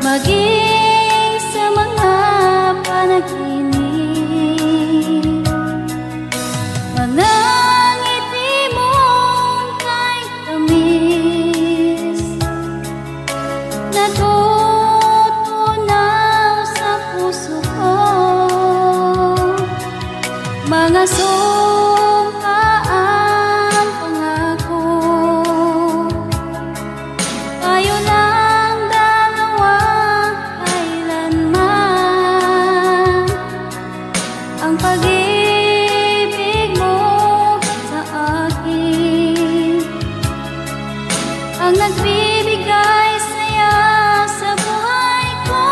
maging sa mga panaginip. Mga ngiti mong kay tamis, natutunaw sa puso ko. Mga sumpaan pangako, tayo lang dalawa kailanman. Ang pag-ibig mo sa akin ang nagbibigay saya sa buhay ko.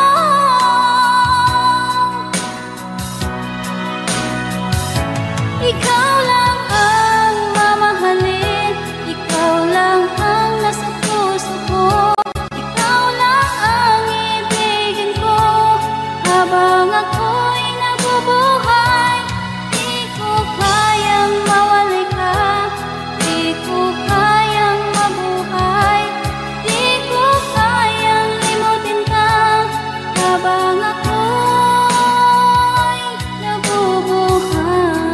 Ikaw lang ang mamahalin, ikaw lang ang nasa puso ko. Ikaw lang ang ibigin ko habang ako'y nabubuhay. Di ko kayang mawalay ka, di ko kayang mabuhay, di ko kayang limutin ka habang ako'y nabubuhay.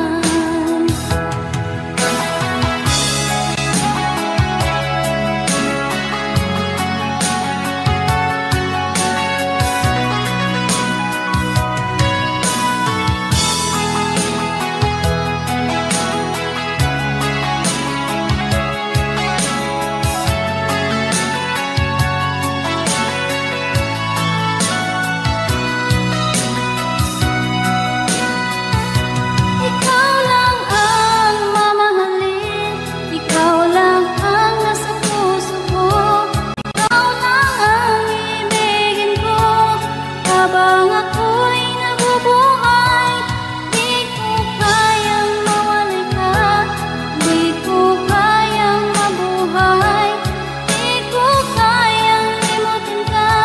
Ikaw lang ang mamahalin, ikaw lang ang nasa puso ko. Ikaw lang ang ibigin ko habang ako'y nabubuhay. Di ko kayang mawalay ka, di ko kayang mabuhay, di ko kayang limutin ka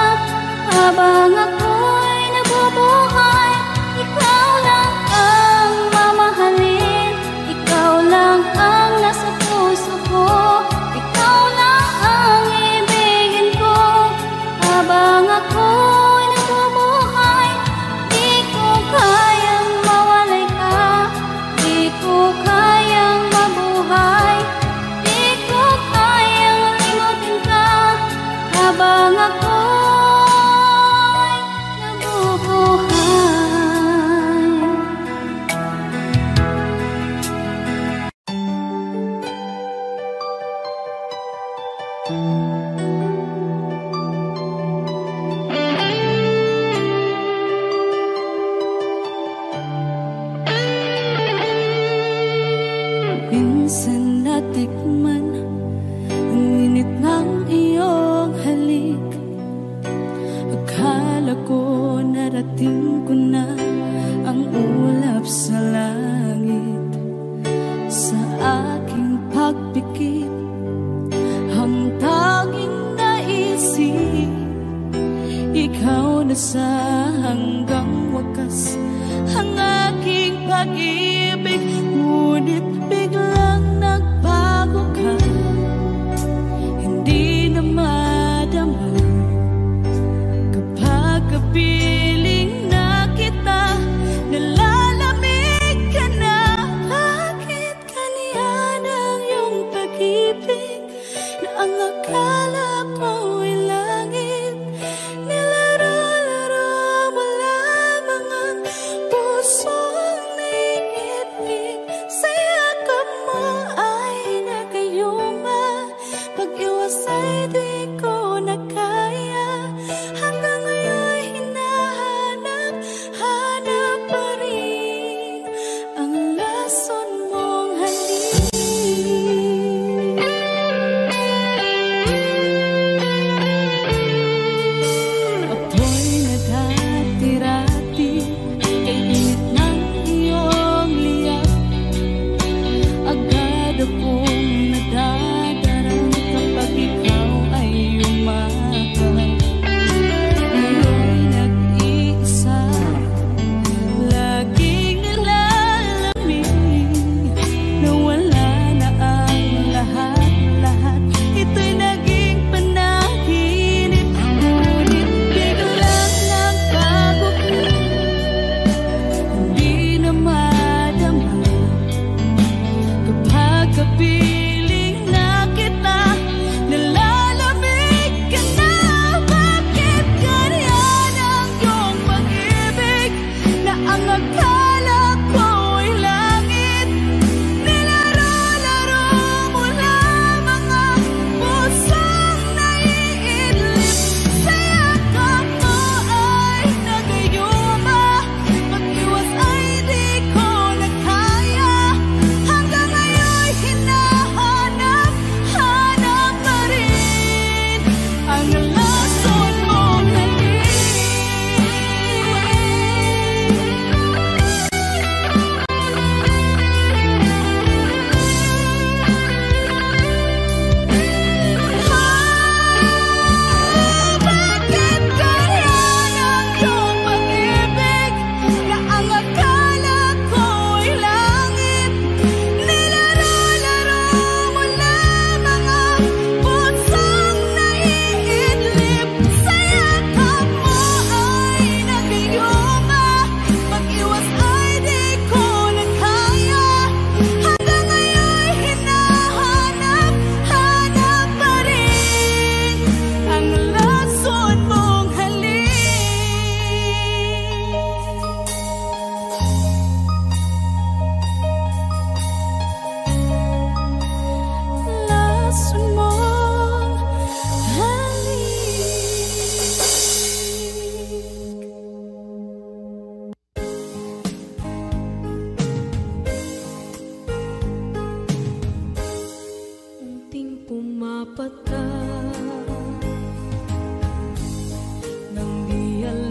habang ako'y nabubuhay. Ikaw lang ang mamahalin, ikaw lang ang nasa puso ko. Ikaw lang ang ibigin ko habang ako'y nabubuhay. Di ko kayang mawalay ka, di ko kayang mabuhay, di ko kayang limutin ka habang ako'y nabubuhay. Minsan natikman ang init ng iyong halik. Akala ko narating ko na ang ulap sa langit. Sa aking pagpikit, ang tanging naisip, ikaw na sa hanggang wakas ang aking pag-ibig. Ngunit biglang nagbago ka, hindi na madama kapag kapiling na kita. Nalalamig ka na, bakit kaniyan ang iyong pag-ibig na ang akala ko'y langit? Nilaro-laro mo lamang ang pusong naibig. Saya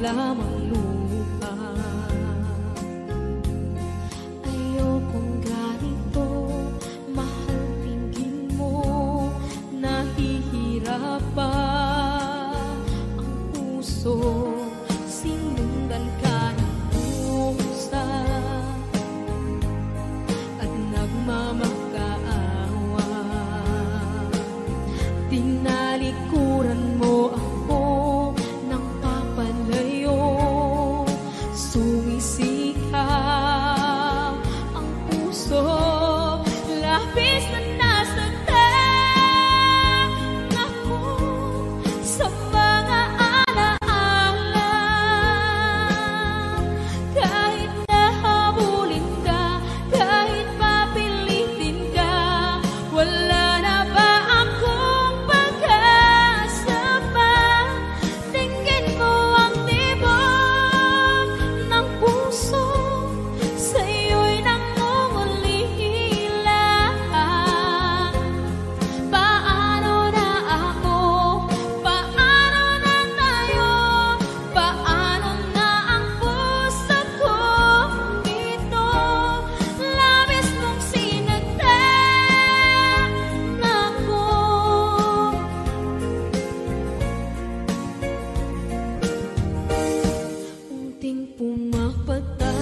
lamang lupa. Ayokong ganito, mahal, tingin mo, nahihirapan ang puso. Sinundan ka ng pusa at nagmamakaawa. Tinalikuran mo ako ng papalayo, sumisikap ang puso. Labis na nasaktan ako sa mga alaala. Kahit nahabulin ka, kahit papilitin ka, wala na ba akong pag-asa pa? Tingin mo ang tibok ng puso, sa'yo'y nangungulila. Paano na ako? Paano na tayo? Paano na ang puso kong ito? Labis mong sinagdan ako. Unting pumapata,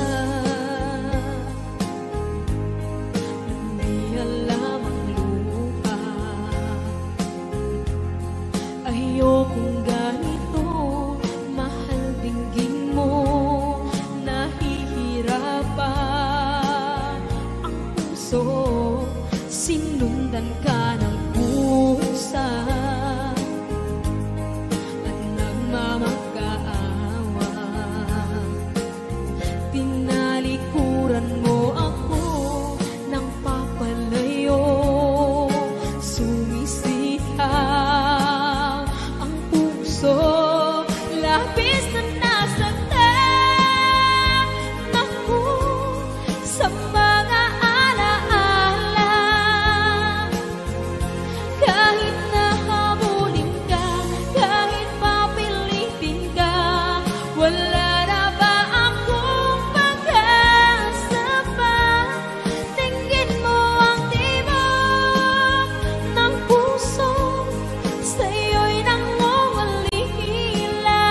hindi alam ang lupa. Ayokong ganito, mahal, dinggin mo, nahihirapan ang puso. Sinundan ka ng pusa at nagmamakaawa. Tinalikuran mo ako ng papalayo, sumisikap ang puso. Labis na nasaktan ako sa mga alaala. Kahit nahabulin ka, kahit papilitin ka, wala na ba akong pag-asa pa? Tingin mo ang tibok ng puso, sa'yo'y nangungulila.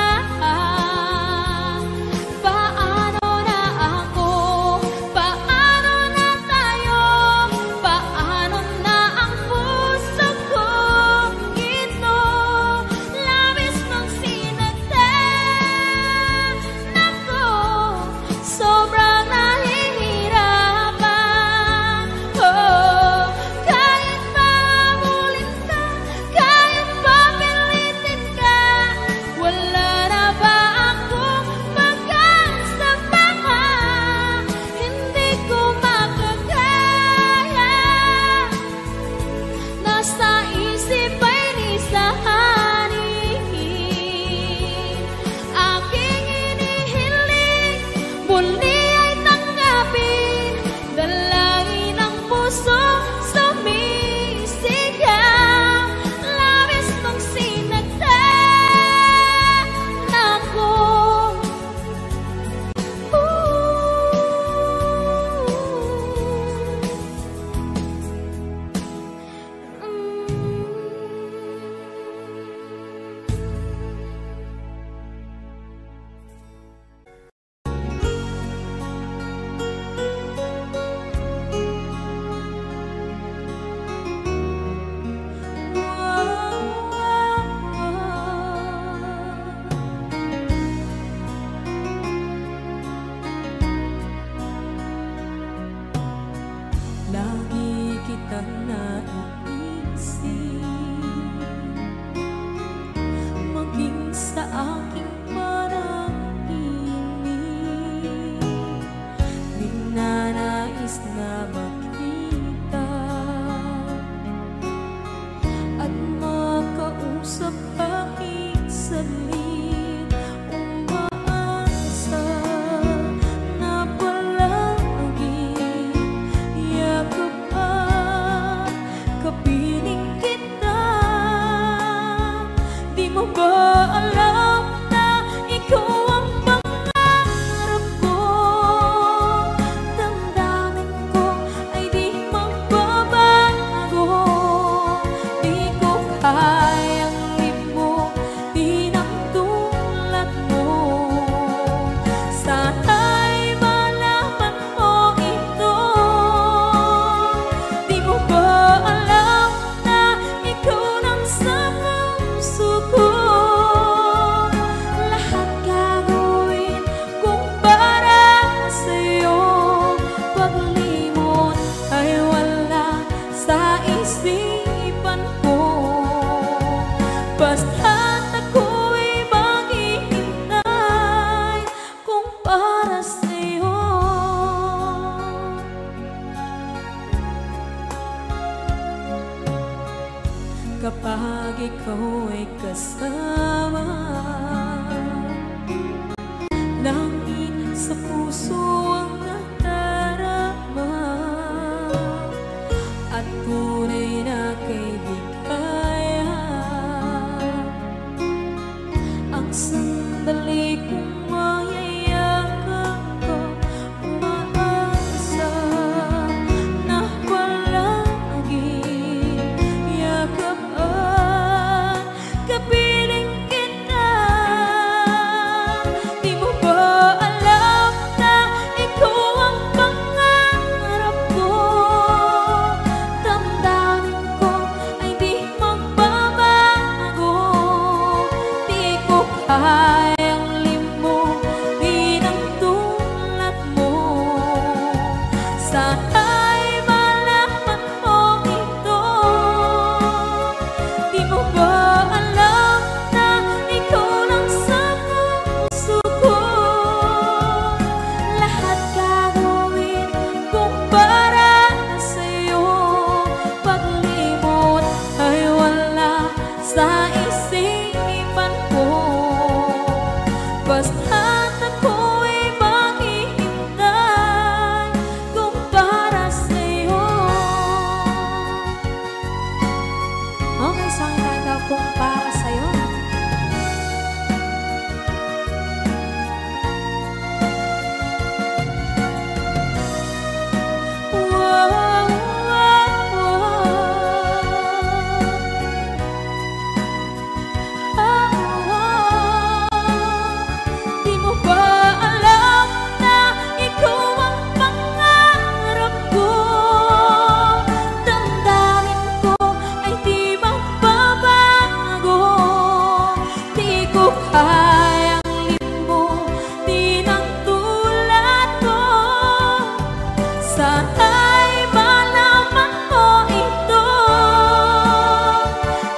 sandali kong mayayakap ko, umaasa na palaging yakap at kapiling kita. Di mo ba alam na ikaw ang pangarap ko? Damdamin ko ay di magbabago. Di ko kayang limutin ang tulad mo. Sana'y malaman mo ito. Di mo ba alam na ikaw lang sa puso ko? Lahat gagawin kung para sa'yo. Paglimot ay wala sa isipan ko. Basta't ako'y maghihintay kung para sa'yo. Okay, saan kanta kung para sa'yo? Di mo ba alam na ikaw ang pangarap ko? Damdamin ko ay di magbabago. Di ko kayang limutin ang tulad mo. Sana'y malaman mo ito.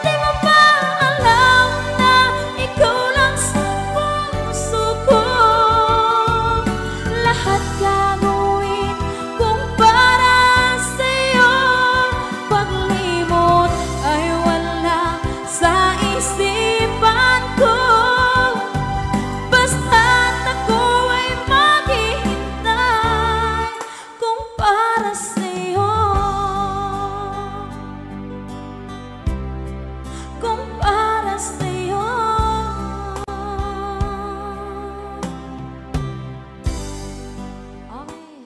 Di mo ba alam na ikaw lang sa puso ko? Lahat gagawin kung para sa'yo. Paglimot ay wala sa isipan ko. Basta't ako ay maghihintay kung para sa'yo. Kung para sa'yo. Okay.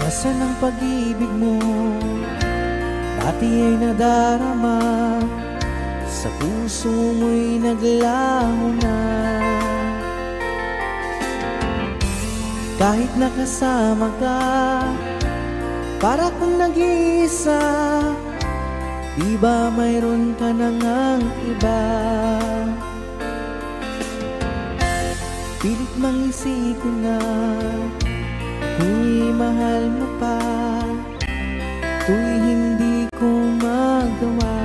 Nasaan ang pag-ibig mo? Pati ay nadarama, sa puso mo'y naglaho na. Kahit nakasama ka, para kung nag-iisa. Di ba mayroon ka na ngang iba? Pilit mang isipin na kung mahal mo pa, to'y hindi ko magawa.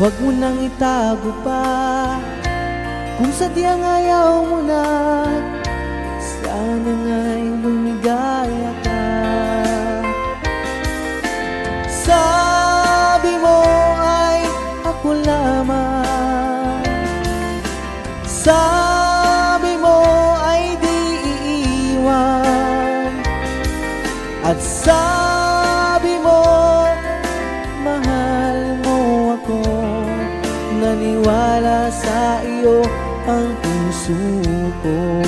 Huwag mo nang itago pa, kung sadyang ayaw mo na, sana nga'y lumigaya ka. Sabi mo ay ako lamang, sabi mo ay di iiwan, at sabi mo mahal mo ako. Naniwala sa iyo ang puso ko.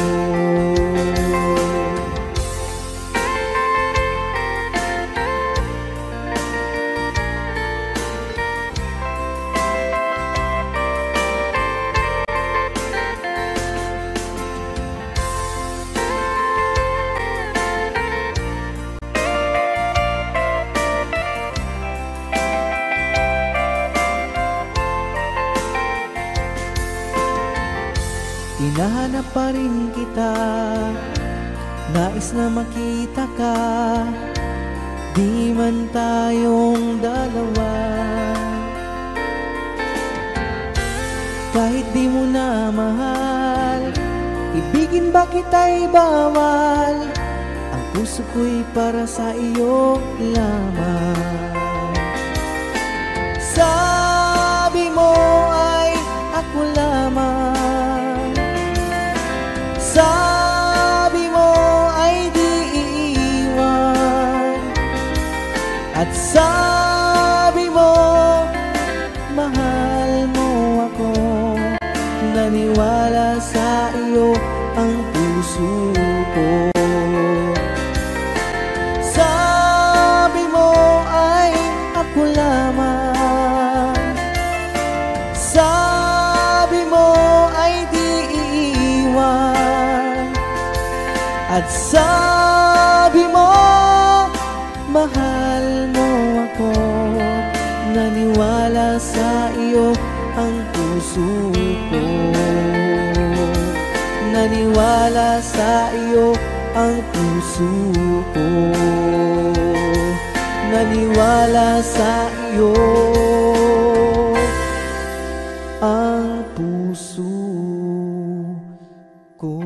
Hinahanap pa rin kita, nais na makita ka, di man tayong dalawa. Kahit di mo na mahal, Ibigin ba kita'y bawal? Ang puso ko'y para sa iyo lamang. Sabi mo ay ako lamang. Sabi mo ay di iiwan. At sabi mo mahal mo ako. Naniwala sa iyo ang puso ko. Sabi mo ay ako lamang. Sabi mo ay di iiwan. At sabi mo mahal mo ako. Naniwala sa iyo ang puso ko. Naniwala sa iyo ang puso ko. Naniwala sa iyo ang puso ko.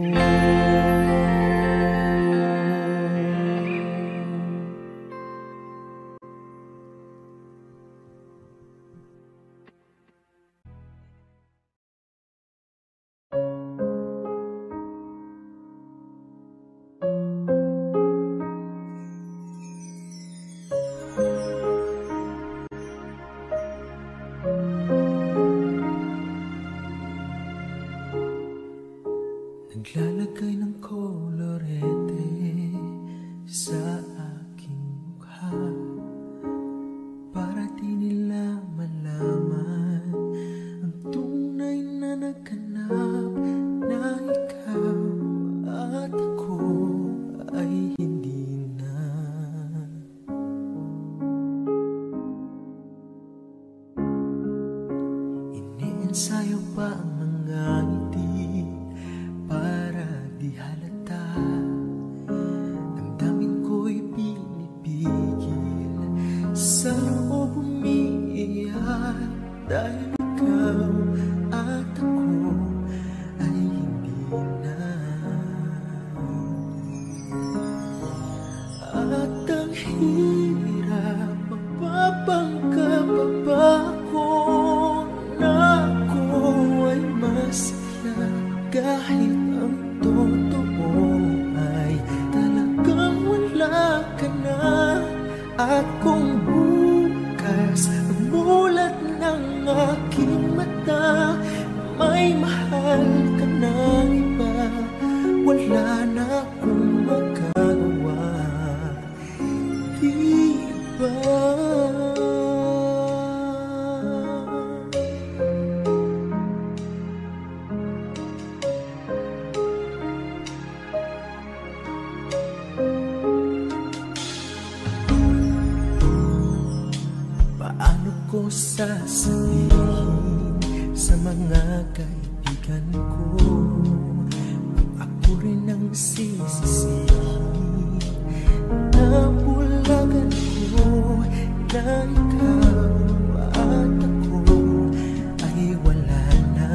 Naglalagay ng kolorete sa aking mukha para di nila malaman ang tunay na naghanap na ikaw at ako ay hindi na. Iniensayo pa ang mga ngiti para di halata. Damdamin ko'y pinipigil, sa loob umiiyak dahil ikaw at ako ay hindi na. At ang hirap magpapanggap pa ako na ako ay masaya kahit ang totoo ay talagang wala ka na. At kung bukas ang mulat ng aking mata may mahal ka ng iba, wala na akong magagawa, di ba? Paano ko sasabihin sa mga kaibigan ko kung ako rin ang sisisihin? Nabulagan ko na ikaw at ako ay wala na.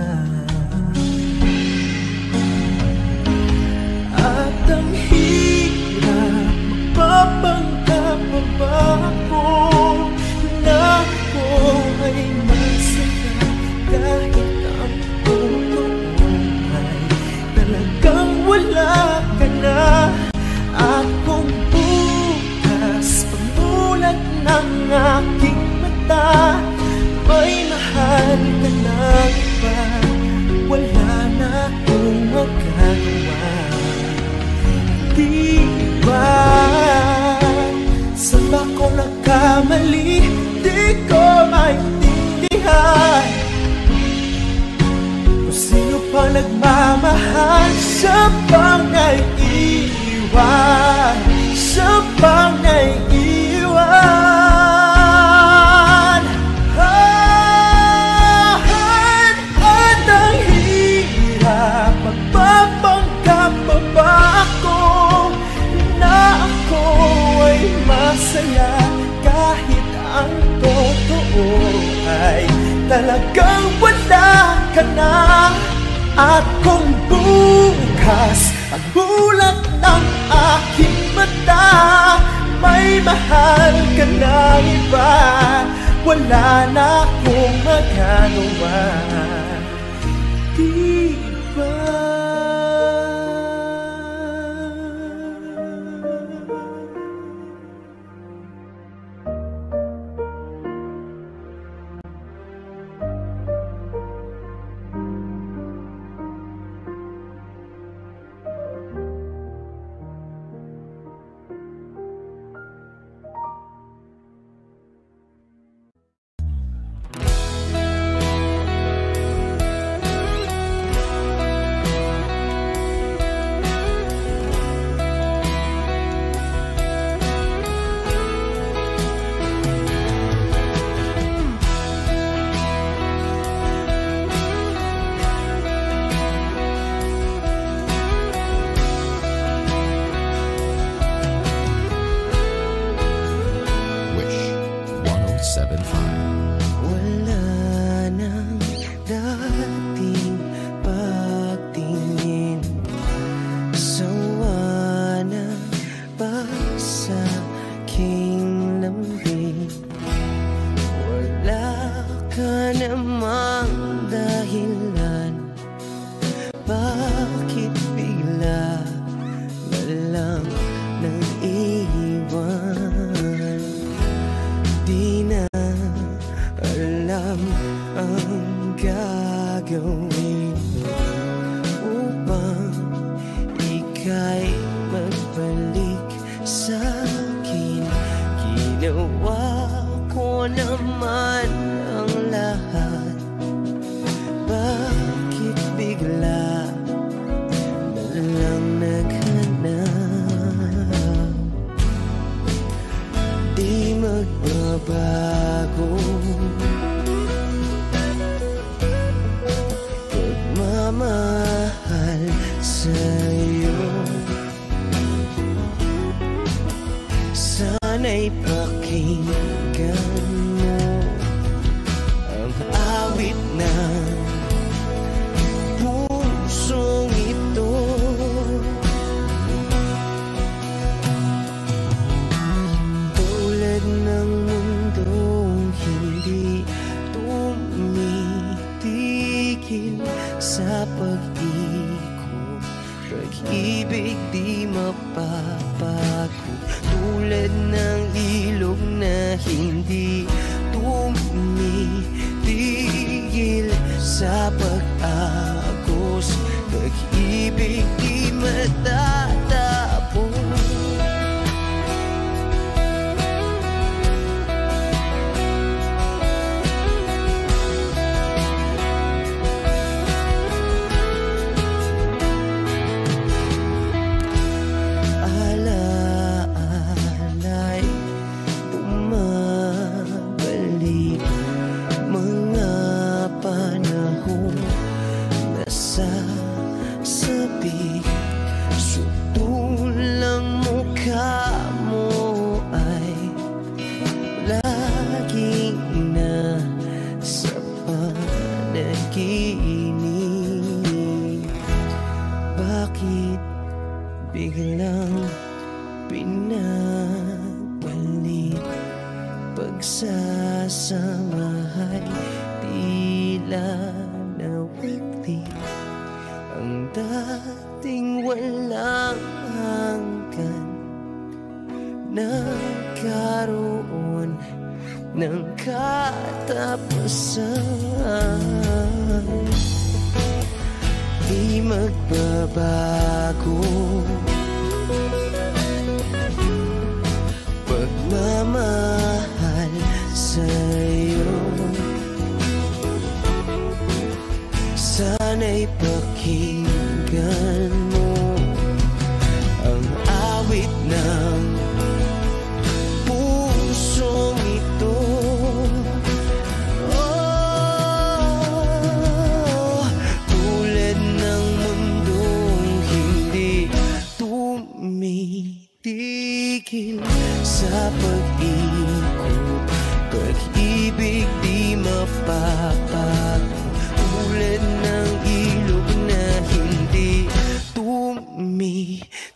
At ang hirap magpapanggap pa ako na ako ay masaya kahit ang totoo ay talagang wala ka na. At kung bukas pamulat ng aking mata may mahal ka na iba, wala na akong magagawa, di ba? Saan ba ko nagkamali? Di ko maintindihan kung sino pa nagmamahal. Siya bang naiiwan? Siya bang naiiwan? At ang hirap magpapanggap pa ako na ako ay masaya kahit ang totoo ay talagang wala ka na. At kung bukas wala na akong magagawa. Di ba?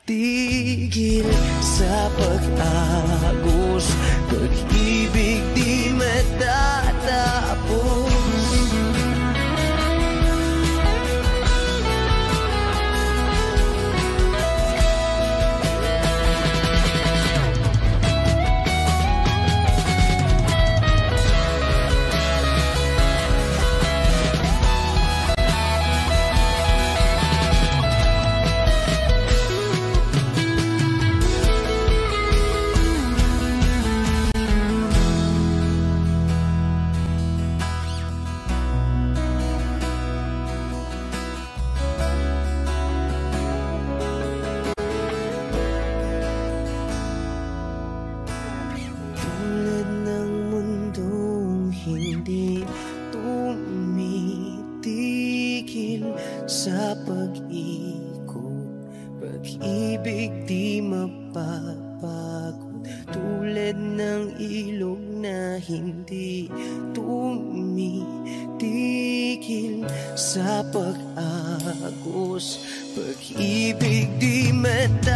tigil sa pag-agos. Pag-ibig di matapos. Pag-ibig di mapapagod, tulad ng ilog na hindi tumitigil sa pag-agos. Pag-ibig di matatapos.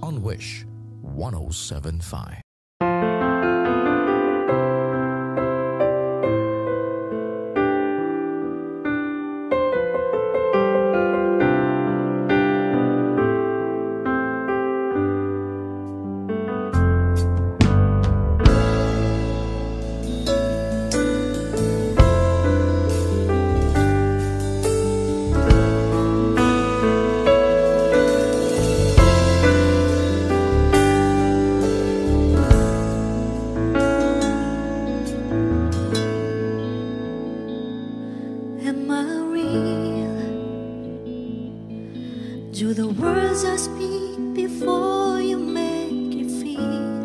On Wish 107.5. Do the words I speak before you make it feel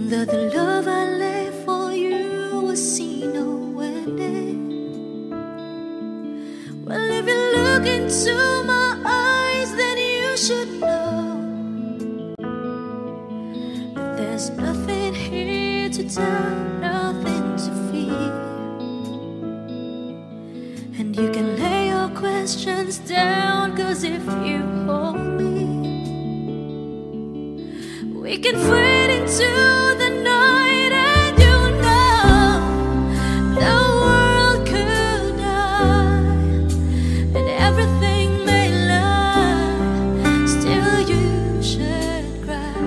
that the love I lay for you will see no ending? Well, if you look into my eyes, then you should know that there's nothing here to tell, nothing to fear. And you can lay your questions down, 'cause if you hold me, we can fade into the night. And you know the world could die and everything may lie, still you should cry.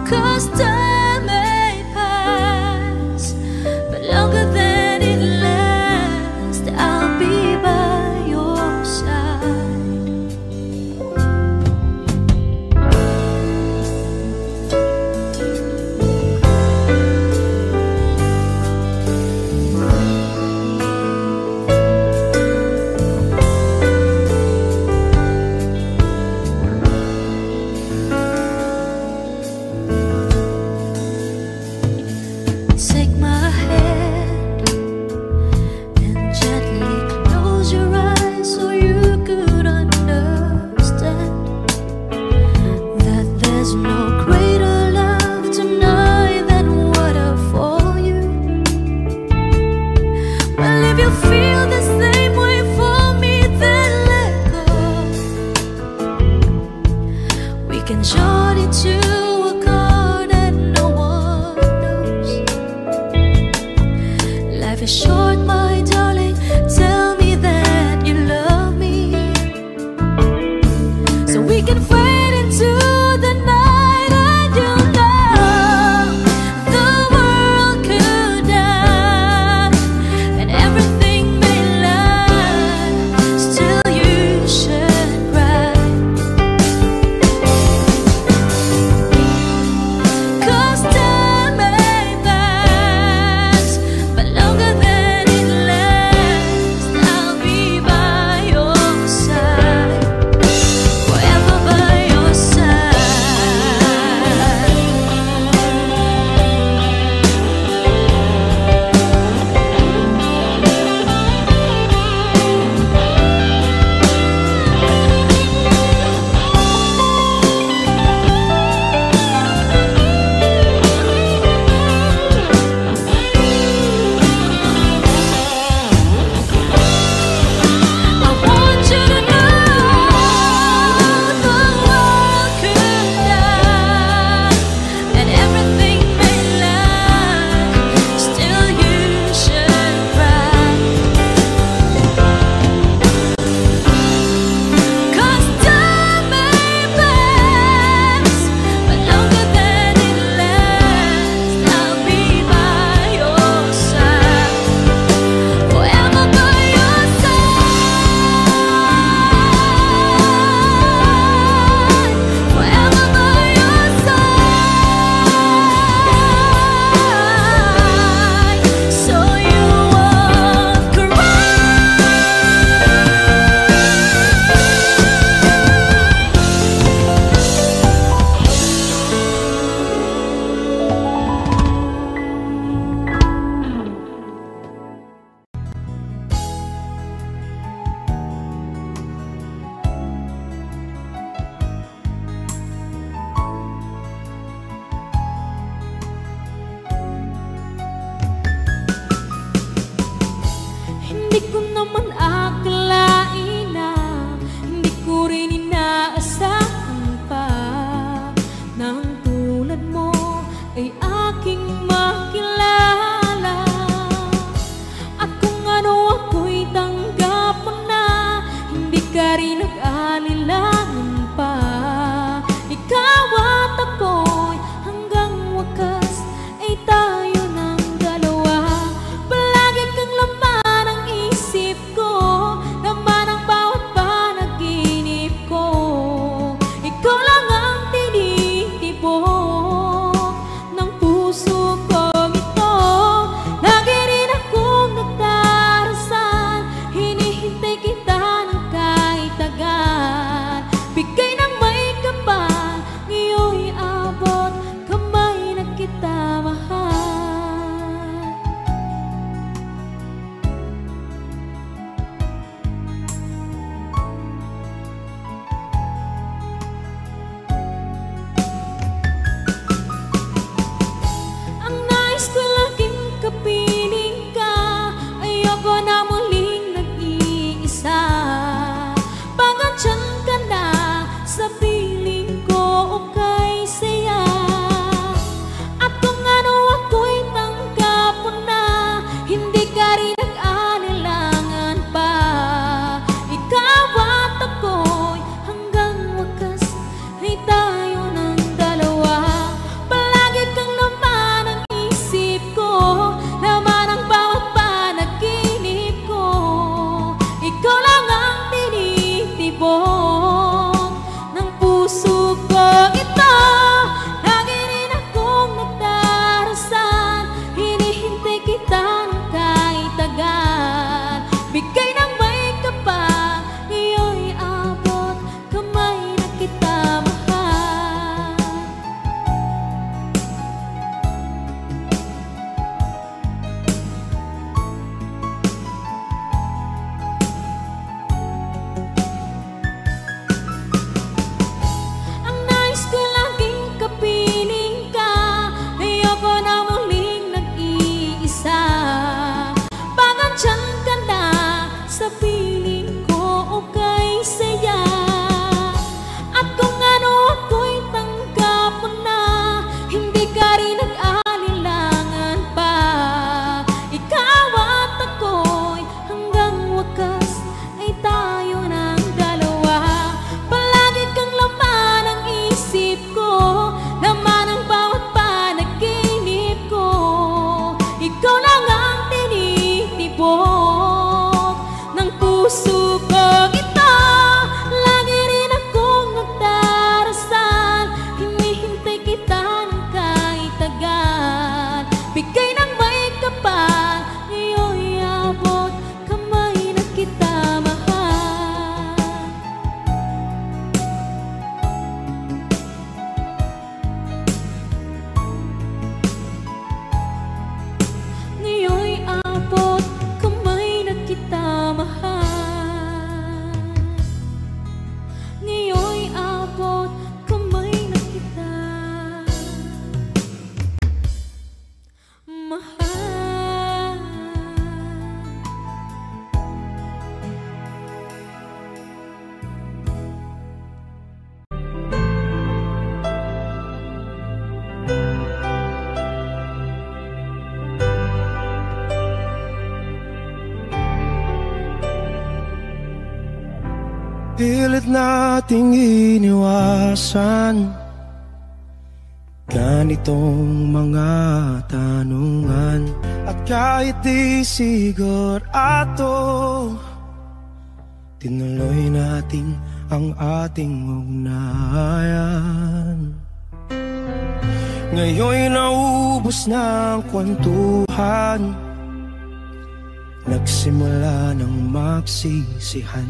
'Cause time may pass, but longer than it lasts, I'll be by your side. Hindi ko naman akalain na hindi ko rin inaasahan pa na ang tulad mo ay aking makilala. At kung ano ako'y tanggap mo na, hindi ka rin nag-alilangan pa. Ikaw at ako'y hanggang wakas ay tayo ng dalawa. Palagi kang laman ang isip ko, laman ang bawat panaginip ko. Ikaw lang ang tinitibok ng puso kong ito. Lagi rin akong nagdarasal, hinihintay kita ng kahit tagal. Bigay ng may kapal, ngayon'y abot kamay na kita mahal. Ang nais ko laging kapiling ka, ayoko na muling nag-iisa. Pangantyan ka na sa piling ko o kay saya. At kung ano ako'y tanggap mo na, hindi ka rin nag-alilangan pa. Ikaw at ako'y hanggang wakas ay tayo ng dalawa. Palagi kang laman ang isip ko, laman ang bawat panaginip ko. Ikaw lang ang tinitibok ng puso ko ito. Lagi rin akong nagdarasal, hinihintay kita ng kahit tagal. Bigay ng may kapal, ngayon'y abot kamay na kita mahal. Ang nais ko laging kapiling ka, ayoko na muling nag-iisa. Pangantyan ka na sa piling ko o kay saya. At kung ano ako'y tanggap mo na, hindi ka rin nag-alilangan pa. Ikaw at ako'y hanggang wakas ay tayo ng dalawa. Palagi kang laman ang isip ko, laman ang bawat panaginip ko. Ikaw lang ang tinitibok ng puso ko ito. Lagi rin akong nagdarasal, hinihintay kita ng kahit tagal. Bigay ng may kapal, ngayon'y abot kamay na kita mahal. Ngayon'y abot kamay na kita mahal. Ngayon'y abot kamay na kita mahal. Pilit nating iniwasan ganitong mga tanungan. At kahit di sigurado, tinuloy natin ang ating ugnayan. Ngayon'y naubos na ang kwentuhan, nagsimula ng magsisihan.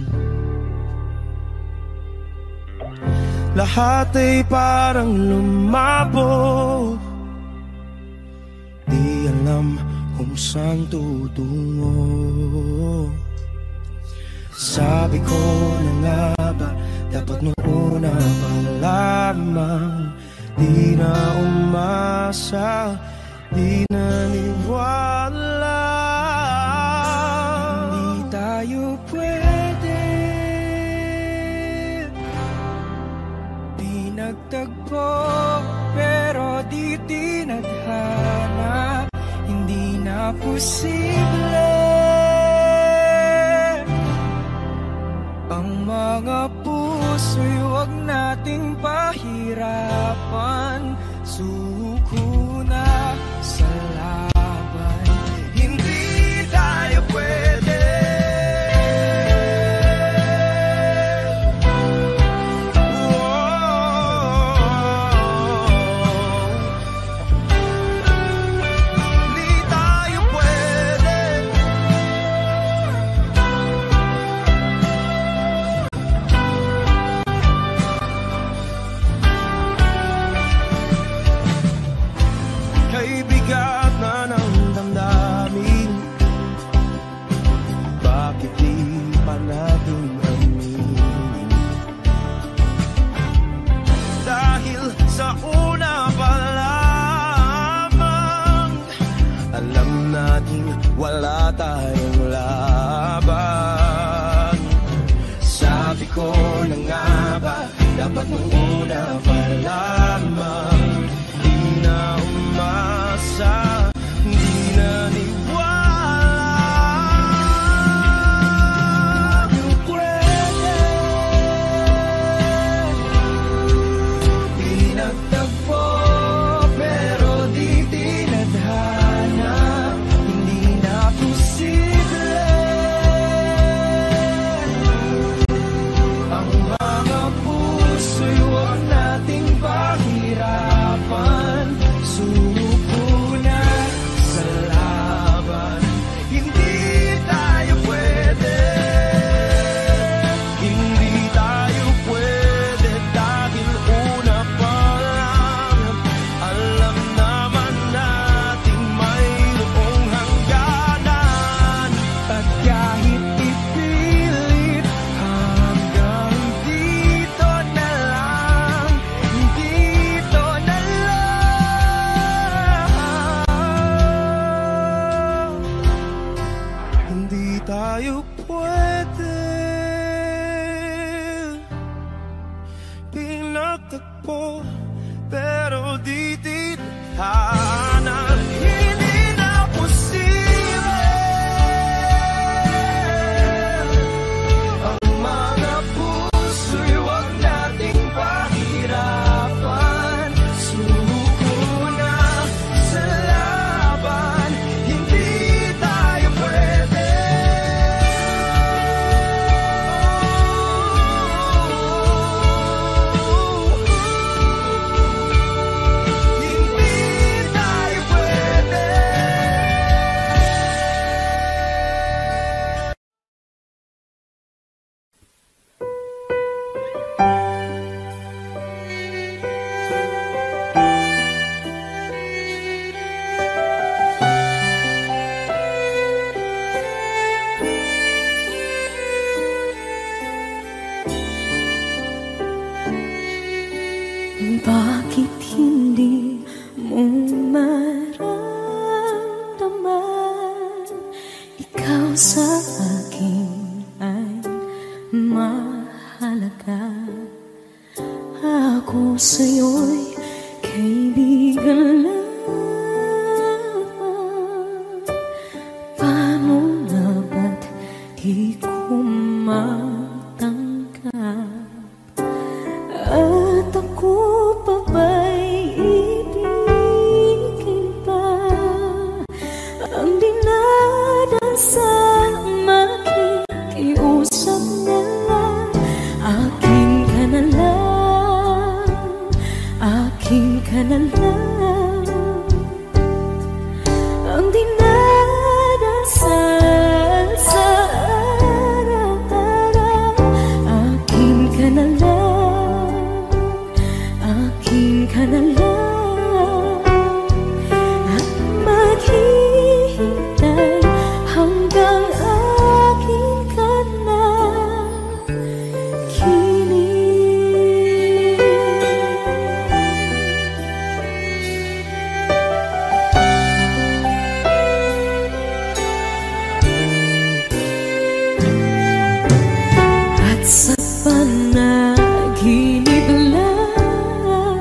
Lahat ay parang lumabo, di alam kung saan tutungo. Sabi ko na nga ba, dapat nung una pa lamang, di na umasa, di naniwala. nagtagpo, pero di tinadhana, hindi na posible. Ang mga puso'y huwag nating pahirapan, suko na sa laban, hindi tayo pwede. Wala tayong laban. Sabi ko na nga ba, dapat nung una pa lamang. Di na umasa, di na niwala. Yung pwede, di nagtagpo, pero di tinadhana, posible. Ang mga puso'y huwag nating pahirapan, suko na sa laban, hindi tayo pwede. Hindi tayo pwede dahil una pa lang alam naman natin mayroong hangganan. At kahit ipilit hanggang dito na lang, dito na lang, hindi tayo pwede. Pinagtagpo, pero di tinadhana, hindi na posible. Ang mga puso'y huwag nating pahirapan, suko na sa laban, hindi tayo pwede. Hindi tayo pwede. Bakit hindi mo maramdaman ikaw sa akin ay mahalaga? Ako sa'yo'y kaibigan lang. Paano na ba't di ko matanggap? At ako pa ba'y ibigin pa? Ang dinadasal makikiusap na lang. Akin ka na lang, akin ka na lang. Ang dinadasal sa araw-araw. Akin ka na lang, akin ka na lang. At maghihintay hanggang akin ka na kinig. At sa panaginip lang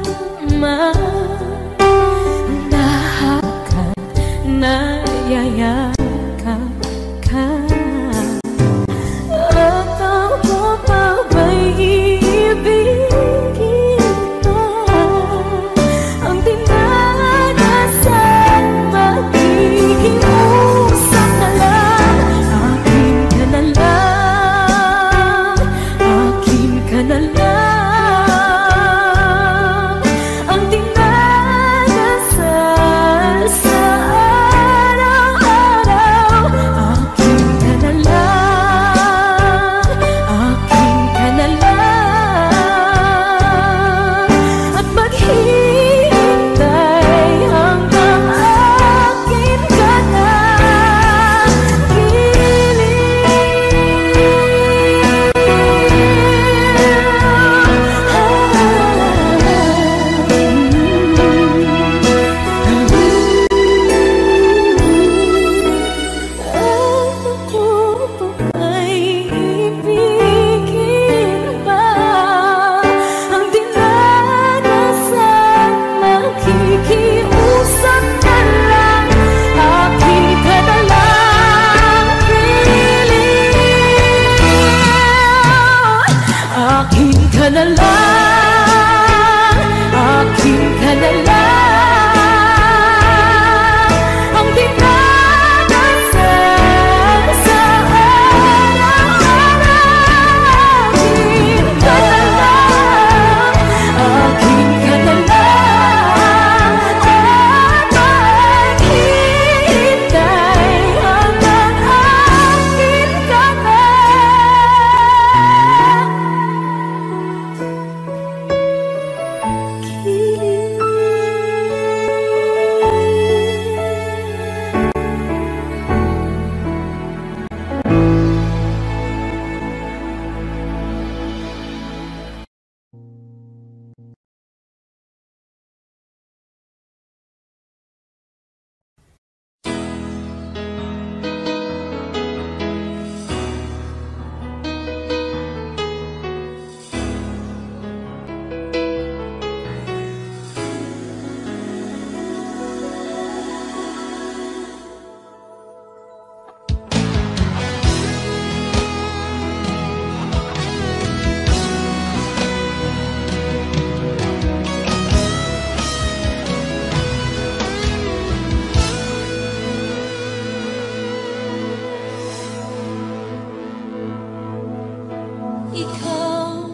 ikaw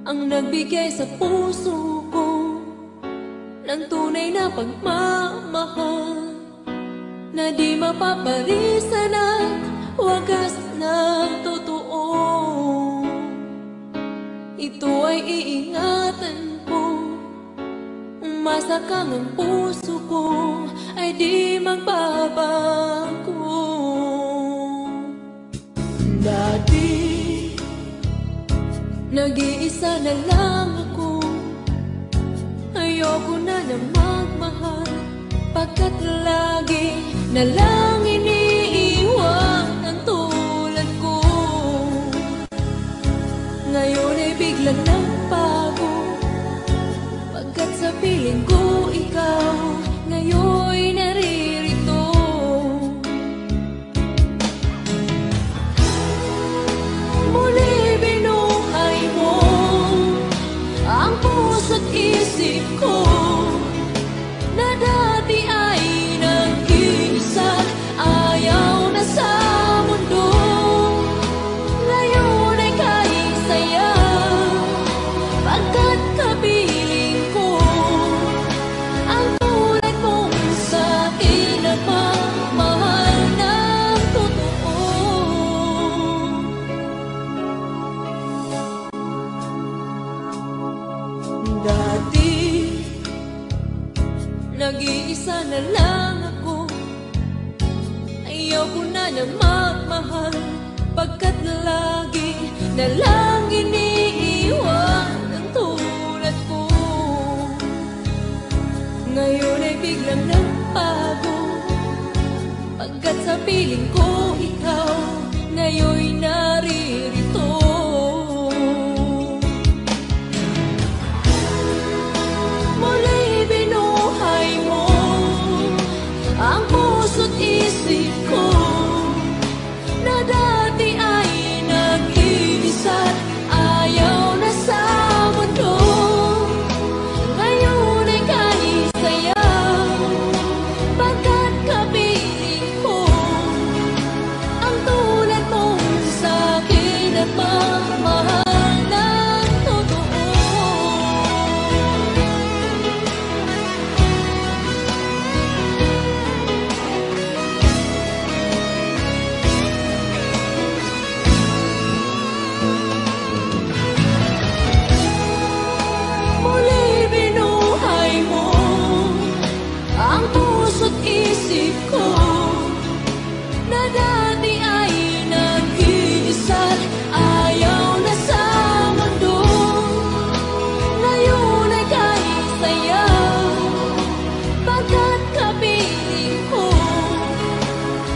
ang nagbigay sa puso ko ng tunay na pagmamahal na di mapaparisan at wagas na totoo. Ito ay iingatan ko, umasa kang ang puso ko ay di magbabago. Dati nag-iisa na lang ako, ayoko na magmahal, pagkat lagi na lang iniiwan ang tulad ko. Ngayon ay biglang nagbago, pagkat sa piling ko ikaw ngayon naririto. Muli binuhay mo ang puso't isip ko na dati ay nag-iisa, ayaw na sa mundo. Ngayon ay kahit saya, pagkat kapiling ko ang tulad mong sa'kin na mamahal ng totoo. Dati nag-iisa na lang ako, ayaw ko na magmahal, pagkat lagi na lang iniiwan ang tulad ko. Ngayon ay biglang nagbago, pagkat sa piling ko ikaw ngayon naririto. Muli binuhay mo ang puso't isip ko na dati ay nag-iisa, ayaw na sa mundo. Ngayon ay kahit saya, pagkat kapiling ko ang tulad mong sa'kin at mamahal ng totoo. Muli binuhay mo ang puso't isip ko na dati ay nag-iisa, ayaw na sa mundo. Ngayon ay kahit saya, pagkat kapiling ko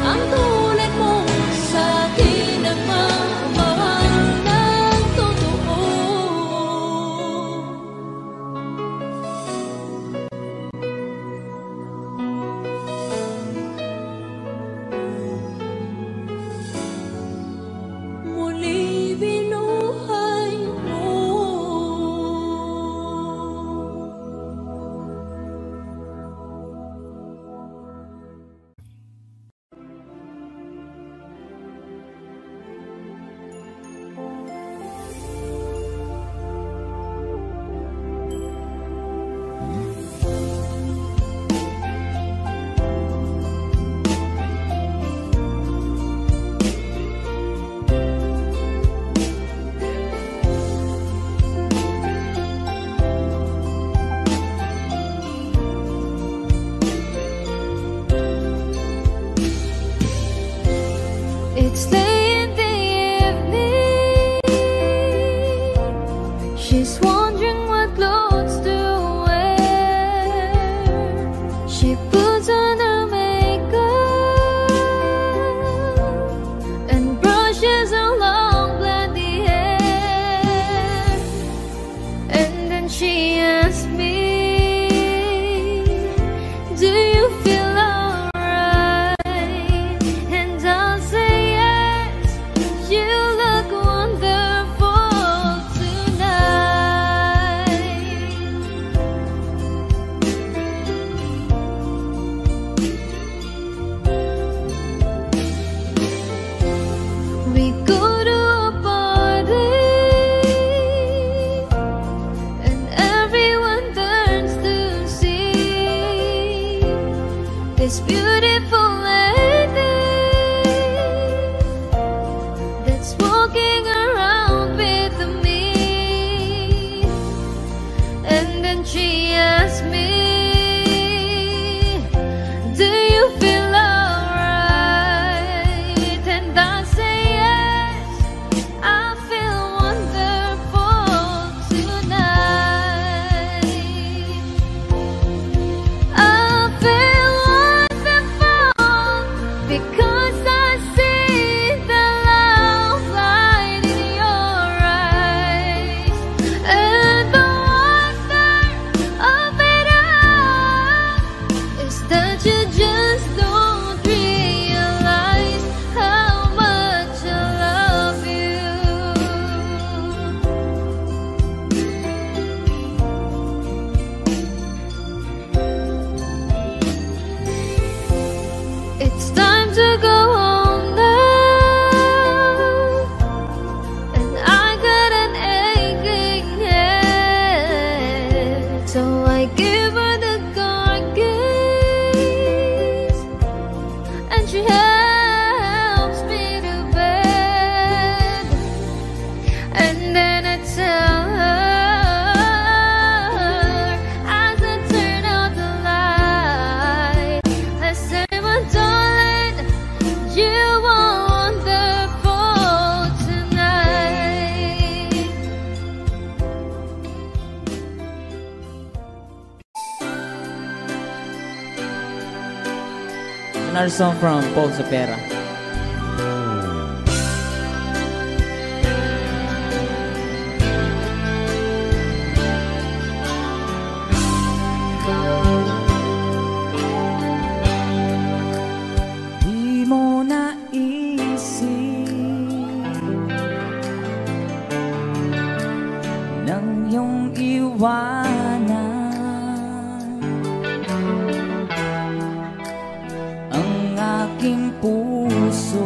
ang tulad mong sa'kin na mamahal ng totoo. Muli binuhay mo. It's late in the evening, she's wondering what clothes to wear. She puts on her makeup and brushes her long blondy hair, and then she asks me, do you feel alright? And I'll say yes, our song from Paul Sopera. Di mo naisip nang iyong iwanan ang aking puso,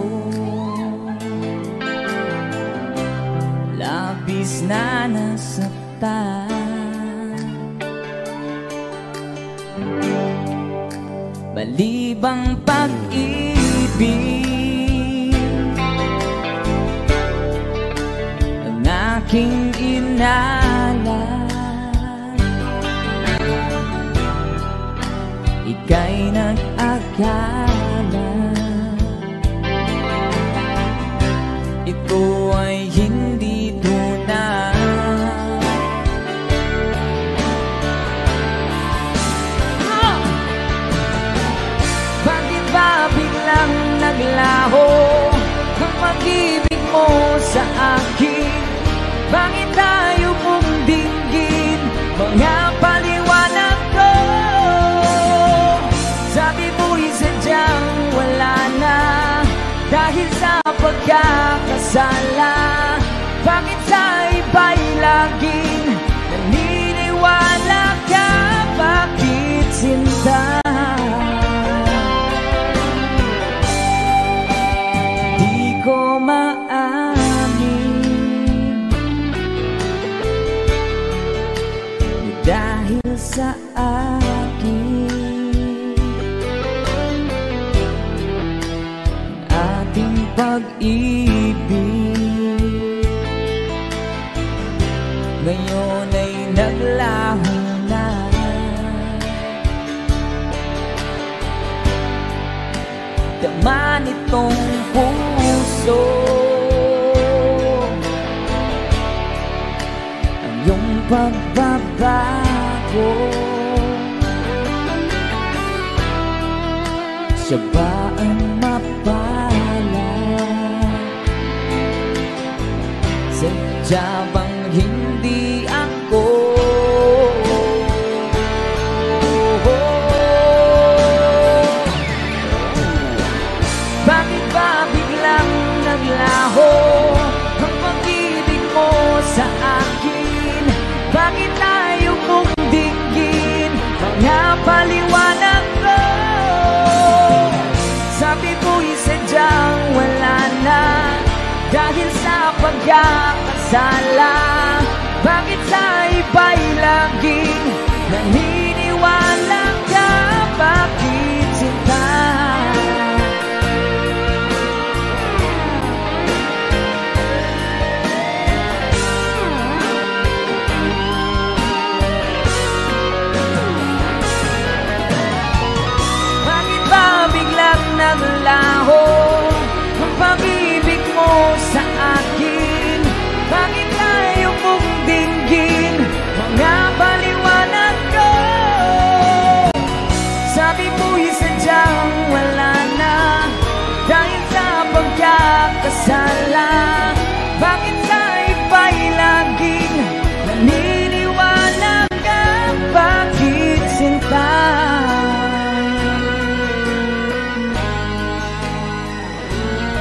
labis na nasaktan. Balibang pag-ibig ang aking inalan, ika'y nag-akala ito ay hindi tunay. Bakit ba biglang naglaho ang pag-ibig mo sa akin? Bakit tayo mong dinggin mga paliwanag ko? Sabi mo'y sadyang wala na dahil sa pagkakasala. Bakit sa iba'y laging naniniwala ka? Bakit sinta? Di ko maamin dahil sa akin ating pag-ibig ngayon ay naglaho na. Dama nitong puso ang iyong pagbabago. Siya ba ang mapala? Sadya bang hindi ako? Bakit ba biglang naglaho ang pag-ibig mo sa akin? Bakit tayo mong dinggin mga paliwanag ko? Sabi mo'y sadyang wala na dahil sa pagkakasala. Bakit sa iba'y laging naniniwala ka? Bakit sinta? Bakit ba biglang naglaho ang pag-ibig mo sa akin? Bakit tayo mong dinggin mga paliwanag ko? Sabi mo'y sadyang wala na dahil sa pagkakasala. Bakit sa iba'y laging naniniwala ka? Bakit sinta?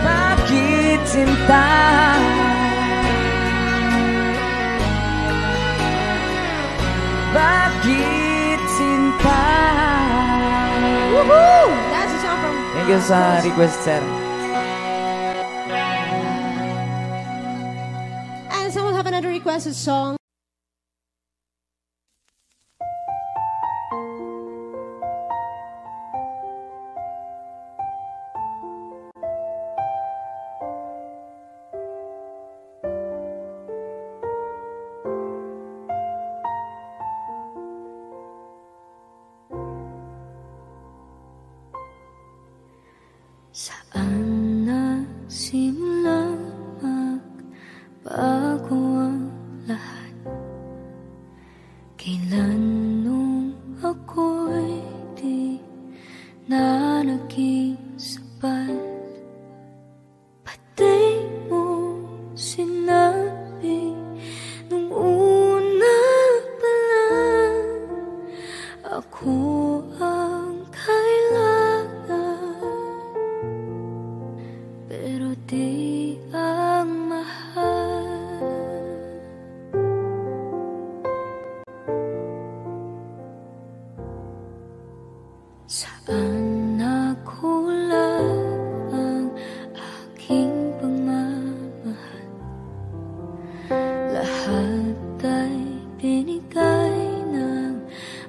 Bakit sinta? Bakit sinta? Woohoo! That's a song from... Thank you sa request, sir. And someone have another requested song. Saan nagsimula magbago ang lahat? pero di ang mahal. Saan nakulang ang aking pagmamahal? Lahat ay binigay ng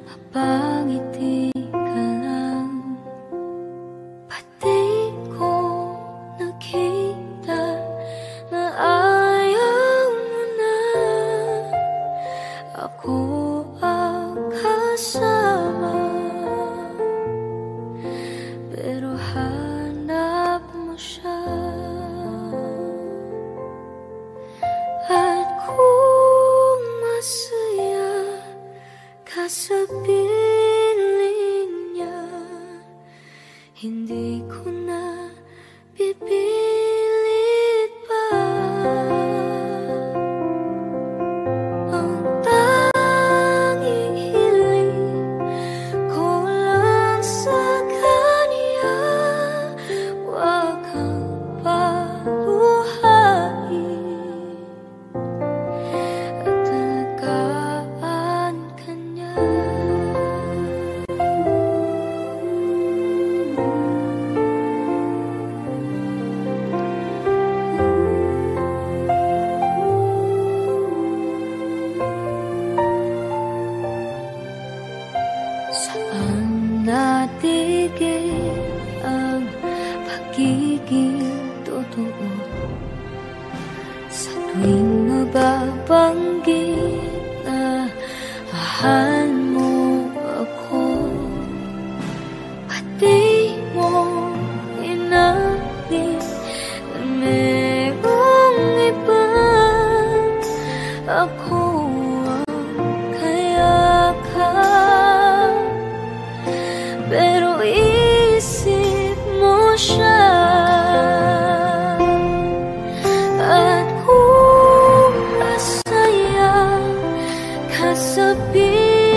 mapangiti ka lang. Pati ko nakita na ayaw mo na ako ang kasama. Pero hanap mo siya. At kung masaya ka sa piling niya, hindi ko na pipilit pa. Ang tanging hiling ko lang sa kanya, wag kang paluhain at alagaan ka niya. Saan natigil ang pagiging totoo? Sa tuwing mababanggit na mahal mo ako, pati mo inamin na merong iba. Ako ang kayakap, pero isip mo siya. At kung masaya ka sa piling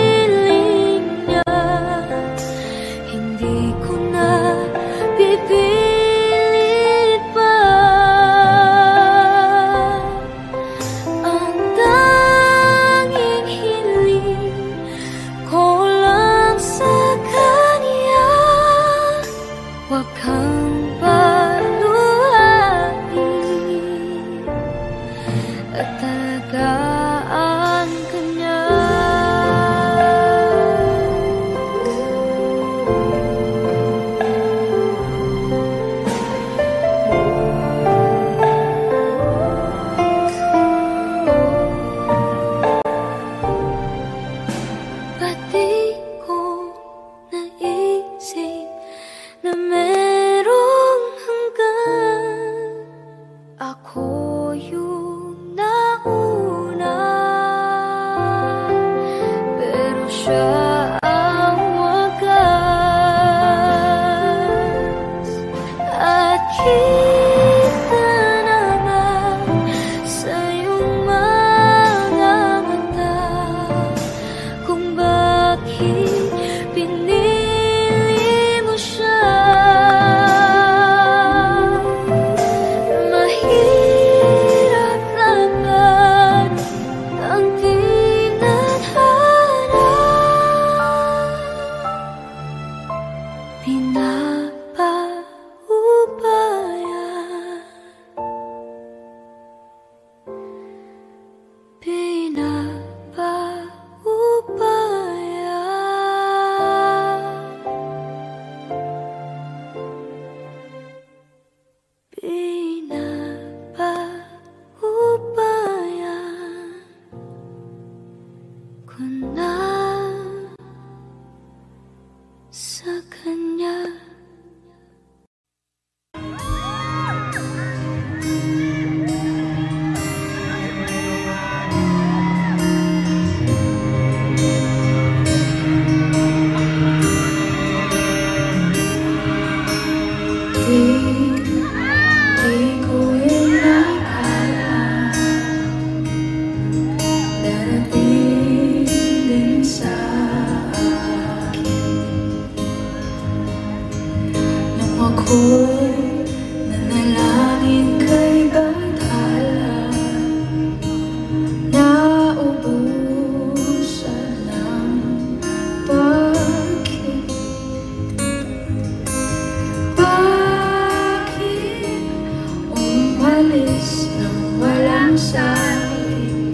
umalis nang walang sabi?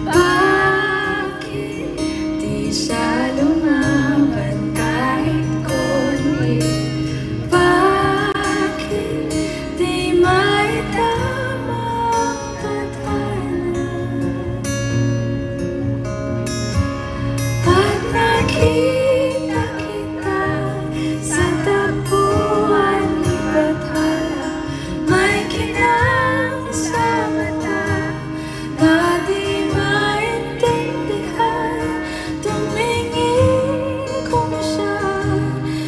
Bakit di siya lumaban kahit konti? Bakit di maitama ang tadhana? At nakita kita sa tapuan ni Bathala, may kinang sa mata na di maintindihan. Tumingin kong siya,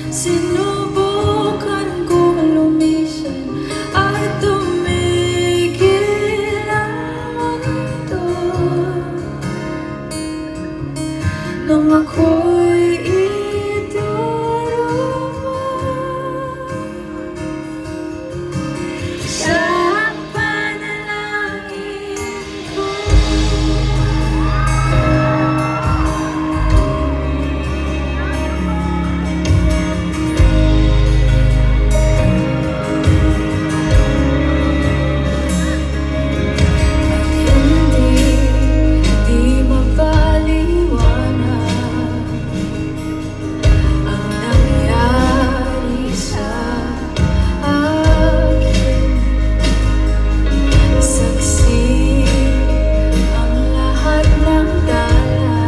sinubukan kong lumisan at tumigil ang mundo. Nung ako'y iduruma sa panalangin ko. Di mapaliwanag ang nangyari sa akin. Saksi ang lahat ng dala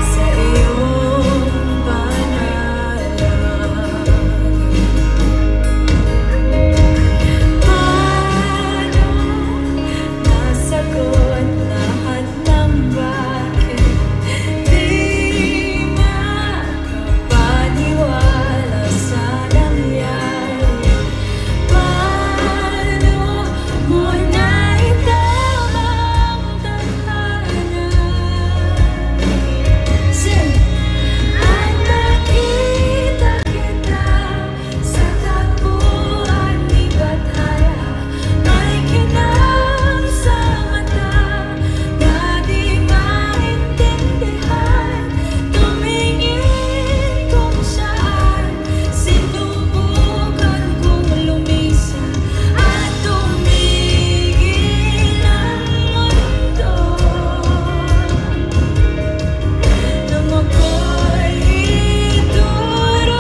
sa iyong panalangin. Paano nasagot lahat ng bakit? Di makapaniwala sa nangyari. Paano mo naitama ang tadhana? At nakita kita sa tapuan ni Bathala, may kinang sa mata na di maintindihan. Tumingin kung saan, sinubukan kong lumisan at tumigil ang mundo. Nung ako'y iduruma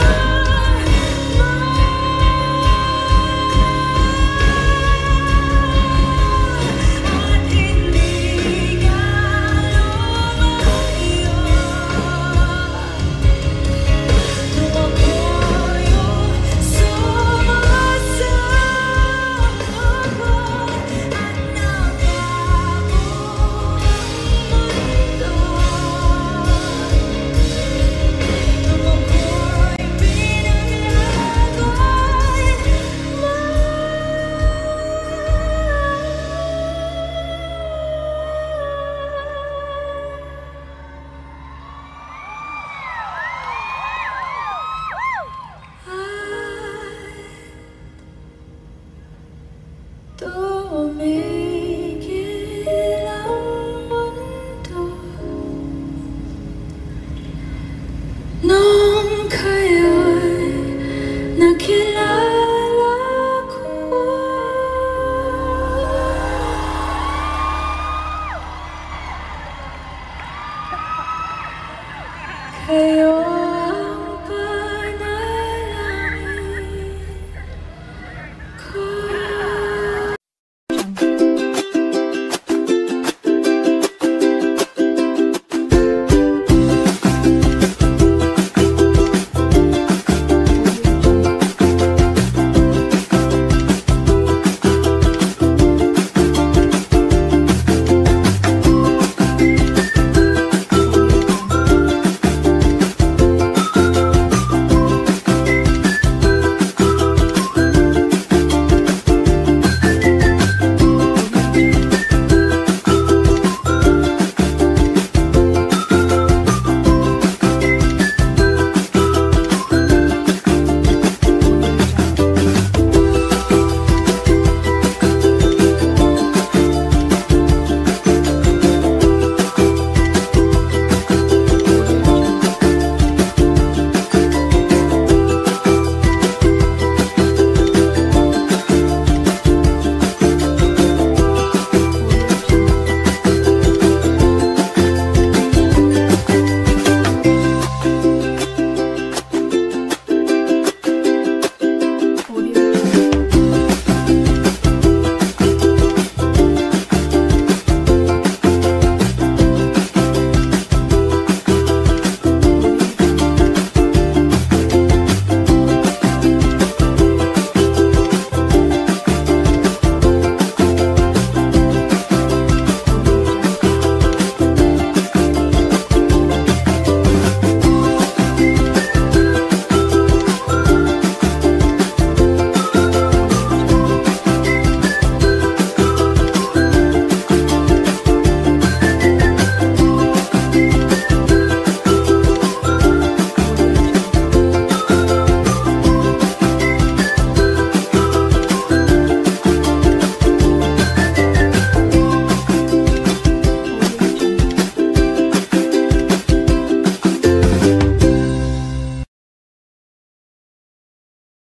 at hindi ka lumayo. Nung ako'y sumasabog at nabago ang mundo. Nung ako'y pinaglagoy,